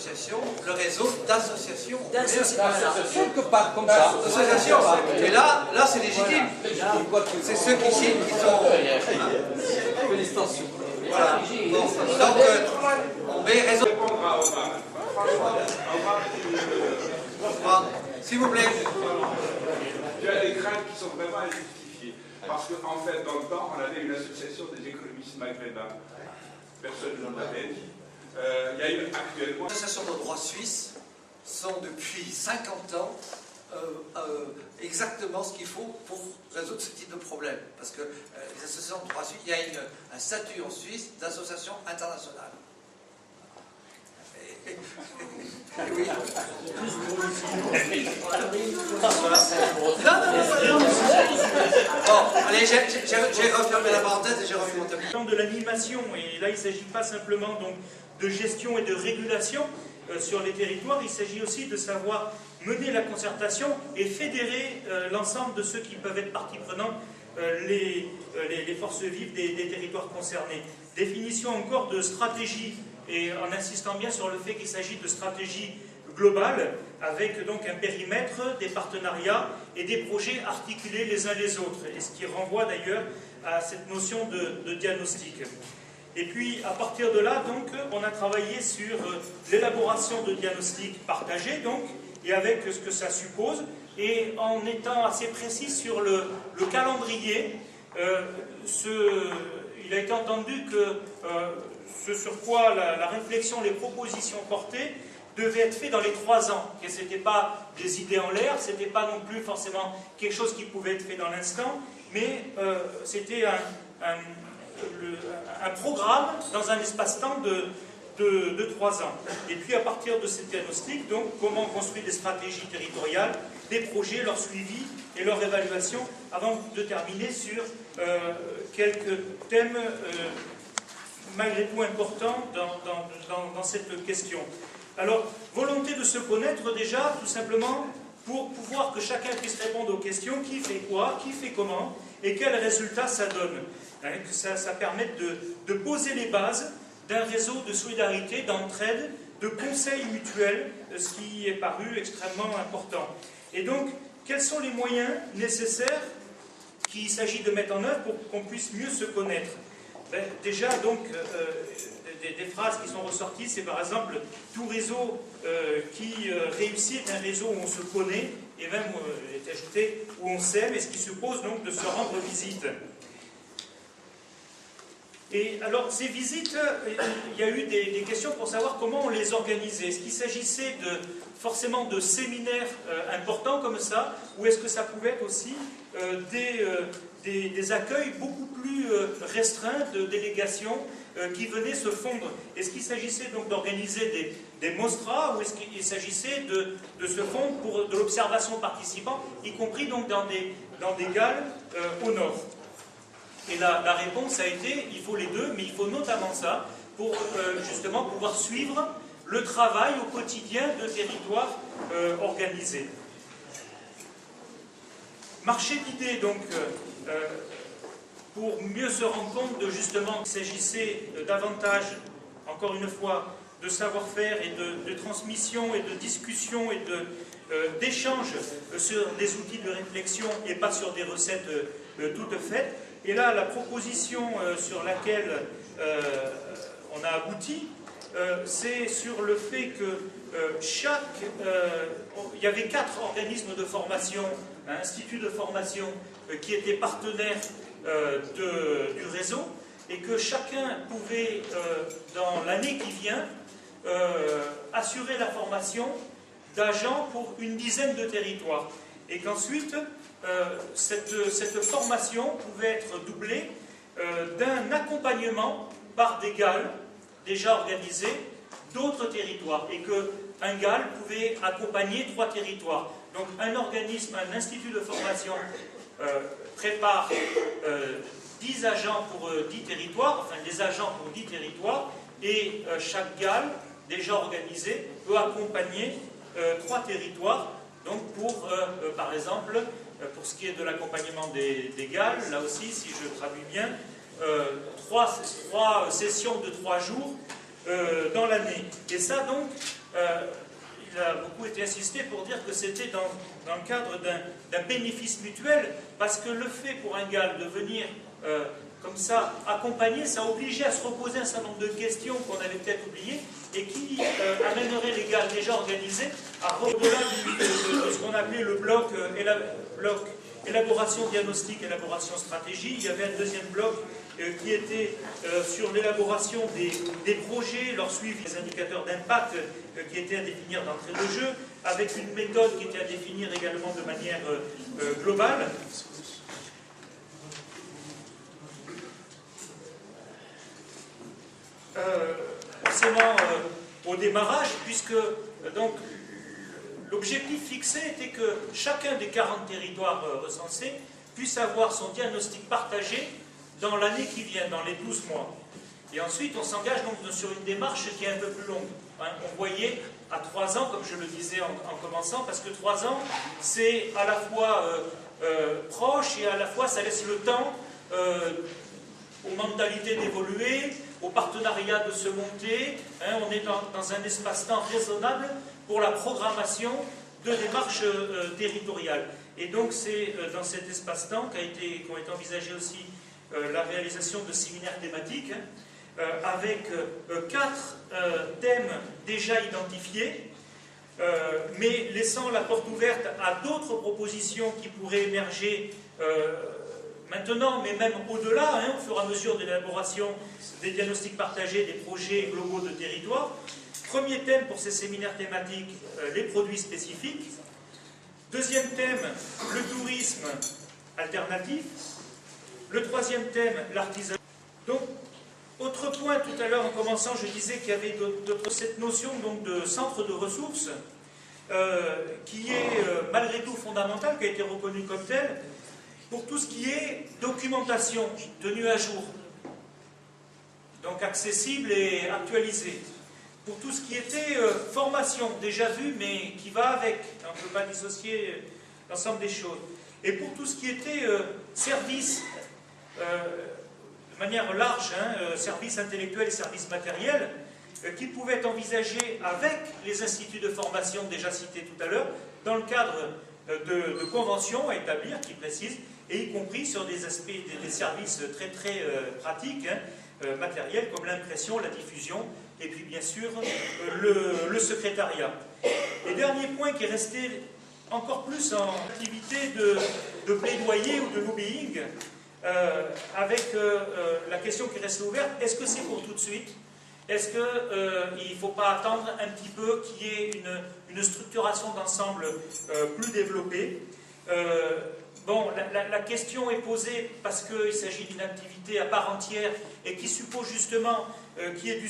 associations, le réseau d'associations. Quelque part comme ça. D'associations. Et là c'est légitime. C'est ceux qui signent qui sont... Félicitations. Voilà. Bon, donc, on met réseau... S'il vous plaît. Il y a des craintes qui sont vraiment injustifiées. Parce qu'en fait, dans le temps, on avait une association des économistes maghrébins. Personne ne nous l'avait dit. Il y a eu actuellement... Les associations de droit suisse sont depuis 50 ans exactement ce qu'il faut pour résoudre ce type de problème. Parce que les associations de droit suisse, il y a un statut en Suisse d'association internationale. Oui. Bon, allez, j'ai refermé la parenthèse et j'ai remis mon tablier. De l'animation, et là il ne s'agit pas simplement donc de gestion et de régulation sur les territoires, il s'agit aussi de savoir mener la concertation et fédérer l'ensemble de ceux qui peuvent être partie prenante, les forces vives des territoires concernés. Définition encore de stratégie, et en insistant bien sur le fait qu'il s'agit de stratégie globale, avec donc un périmètre, des partenariats et des projets articulés les uns les autres, et ce qui renvoie d'ailleurs à cette notion de diagnostic. Et puis, à partir de là, donc, on a travaillé sur l'élaboration de diagnostics partagés, donc, et avec ce que ça suppose, et en étant assez précis sur le calendrier, il a été entendu que ce sur quoi la réflexion, les propositions portées, devait être fait dans les 3 ans, que ce n'était pas des idées en l'air, ce n'était pas non plus forcément quelque chose qui pouvait être fait dans l'instant, mais c'était un programme dans un espace-temps de 3 ans. Et puis à partir de ces diagnostics, donc comment on construit des stratégies territoriales, des projets, leur suivi et leur évaluation, avant de terminer sur quelques thèmes malgré tout importants dans cette question. Alors, volonté de se connaître déjà, tout simplement, pour pouvoir que chacun puisse répondre aux questions, qui fait quoi, qui fait comment, et quels résultats ça donne. Hein, que ça permette de poser les bases d'un réseau de solidarité, d'entraide, de conseils mutuels, ce qui est paru extrêmement important. Et donc, quels sont les moyens nécessaires qu'il s'agit de mettre en œuvre pour qu'on puisse mieux se connaître? Déjà, donc, des phrases qui sont ressorties, c'est par exemple tout réseau qui réussit est un réseau où on se connaît, et même est ajouté où on s'aime, et ce qui suppose donc de se rendre visite. Et alors, ces visites, il y a eu des questions pour savoir comment on les organisait. Est-ce qu'il s'agissait forcément de séminaires importants comme ça, ou est-ce que ça pouvait être aussi des accueils beaucoup plus restreints de délégations qui venaient se fondre? Est-ce qu'il s'agissait donc d'organiser des mostras, ou est-ce qu'il s'agissait de se fondre pour de l'observation participant, y compris donc dans des galles au nord? Et la réponse a été, il faut les deux, mais il faut notamment ça pour justement pouvoir suivre le travail au quotidien de territoires organisés. Marché d'idées, donc, pour mieux se rendre compte de justement qu'il s'agissait davantage, encore une fois, de savoir-faire et de transmission et de discussion et d'échange sur des outils de réflexion et pas sur des recettes toutes faites. Et là, la proposition sur laquelle on a abouti, c'est sur le fait que il y avait 4 organismes de formation, instituts de formation, qui étaient partenaires du réseau, et que chacun pouvait, dans l'année qui vient, assurer la formation d'agents pour une dizaine de territoires. Et qu'ensuite, cette formation pouvait être doublée d'un accompagnement par des GAL déjà organisés d'autres territoires, et qu'un GAL pouvait accompagner 3 territoires. Donc un organisme, un institut de formation prépare 10 agents pour 10 territoires, enfin des agents pour 10 territoires, et chaque GAL déjà organisé peut accompagner 3 territoires. Donc par exemple, pour ce qui est de l'accompagnement des GAL, là aussi, si je traduis bien, 3 sessions de 3 jours dans l'année. Et ça donc, il a beaucoup été insisté pour dire que c'était dans le cadre d'un bénéfice mutuel, parce que le fait pour un GAL de venir comme ça accompagner, ça obligeait à se reposer un certain nombre de questions qu'on avait peut-être oubliées, et qui amènerait les GAL déjà organisés à au-delà de ce qu'on appelait le bloc élaboration diagnostic, élaboration stratégie. Il y avait un deuxième bloc qui était sur l'élaboration des projets, leur suivi, des indicateurs d'impact qui étaient à définir d'entrée de jeu, avec une méthode qui était à définir également de manière globale. Forcément au démarrage, puisque donc l'objectif fixé était que chacun des 40 territoires recensés puisse avoir son diagnostic partagé dans l'année qui vient, dans les 12 mois. Et ensuite, on s'engage donc sur une démarche qui est un peu plus longue. On voyait à 3 ans, comme je le disais en commençant, parce que 3 ans, c'est à la fois proche et à la fois ça laisse le temps aux mentalités d'évoluer, au partenariat de se monter. On est dans un espace-temps raisonnable pour la programmation de démarches territoriales. Et donc c'est dans cet espace-temps qu'ont été envisagés aussi la réalisation de séminaires thématiques, avec 4 thèmes déjà identifiés, mais laissant la porte ouverte à d'autres propositions qui pourraient émerger maintenant, mais même au-delà, au fur et à mesure de l'élaboration des diagnostics partagés, des projets globaux de territoire. Premier thème pour ces séminaires thématiques, les produits spécifiques. Deuxième thème, le tourisme alternatif. Le troisième thème, l'artisanat. Donc, autre point, tout à l'heure en commençant, je disais qu'il y avait cette notion donc, de centre de ressources, qui est malgré tout fondamentale, qui a été reconnue comme telle, pour tout ce qui est documentation tenue à jour, donc accessible et actualisée. Pour tout ce qui était formation, déjà vue, mais qui va avec, on ne peut pas dissocier l'ensemble des choses. Et pour tout ce qui était service, de manière large, services intellectuels et services matériels, qui pouvaient être envisagés avec les instituts de formation déjà cités tout à l'heure, dans le cadre de conventions à établir, qui précisent, et y compris sur des aspects, des services très très pratiques, matériels, comme l'impression, la diffusion, et puis bien sûr le secrétariat. Et dernier point qui est resté encore plus en activité de plaidoyer ou de lobbying, avec la question qui reste ouverte, est-ce que c'est pour tout de suite? Est-ce qu'il ne faut pas attendre un petit peu qu'il y ait une structuration d'ensemble plus développée? Bon, la question est posée parce qu'il s'agit d'une activité à part entière et qui suppose justement qu'il y ait du